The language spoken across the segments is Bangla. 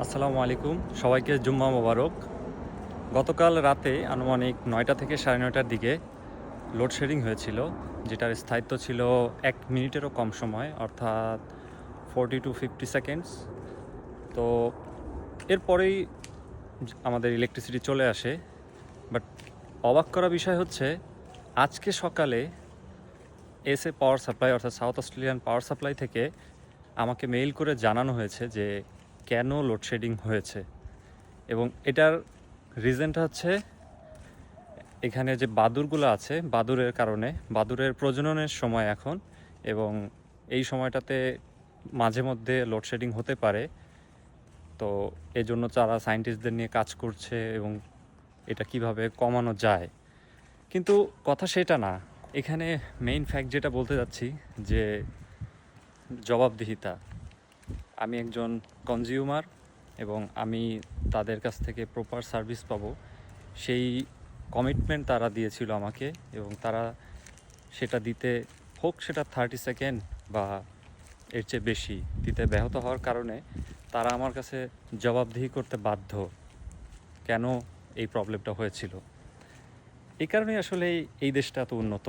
আসসালামু আলাইকুম, সবাইকে জুম্মা মোবারক। গতকাল রাতে আনুমানিক ৯টা থেকে ৯:৩০টার দিকে লোডশেডিং হয়েছিল, যেটার স্থায়িত্ব ছিল ১ মিনিটেরও কম সময়, অর্থাৎ 40 টু 50 সেকেন্ডস। তো এরপরেই আমাদের ইলেকট্রিসিটি চলে আসে। বাট অবাক করা বিষয় হচ্ছে, আজকে সকালে এসএ পাওয়ার সাপ্লাই অর্থাৎ সাউথ অস্ট্রেলিয়ান পাওয়ার সাপ্লাই থেকে আমাকে মেইল করে জানানো হয়েছে যে কেন লোডশেডিং হয়েছে। এবং এটার রিজনটা হচ্ছে, এখানে যে বাদুড়গুলো আছে, বাদুড়ের কারণে, বাদুড়ের প্রজননের সময় এখন, এবং এই সময়টাতে মাঝে মধ্যে লোডশেডিং হতে পারে। তো এই জন্য তারা সায়েন্টিস্টদের নিয়ে কাজ করছে এবং এটা কিভাবে কমানো যায়। কিন্তু কথা সেটা না, এখানে মেইন ফ্যাক্ট যেটা বলতে যাচ্ছি, যে জবাবদিহিতা। আমি একজন কনজিউমার এবং আমি তাদের কাছ থেকে প্রপার সার্ভিস পাবো, সেই কমিটমেন্ট তারা দিয়েছিল আমাকে, এবং তারা সেটা দিতে, হোক সেটা 30 সেকেন্ড বা এর চেয়ে বেশি দিতে ব্যাহত হওয়ার কারণে তারা আমার কাছে জবাবদিহি করতে বাধ্য, কেন এই প্রবলেমটা হয়েছিল। এই কারণেই আসলে এই দেশটা এত উন্নত।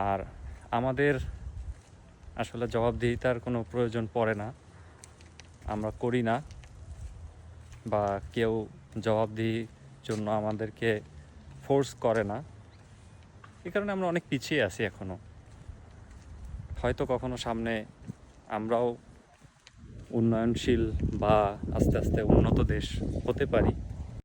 আর আমাদের আসলে জবাবদিহিতার কোনো প্রয়োজন পড়ে না, আমরা করি না, বা কেউ জবাবদিহির জন্য আমাদেরকে ফোর্স করে না। এই কারণে আমরা অনেক পিছিয়ে আছি এখনও। হয়তো কখনো সামনে আমরাও উন্নয়নশীল বা আস্তে আস্তে উন্নত দেশ হতে পারি।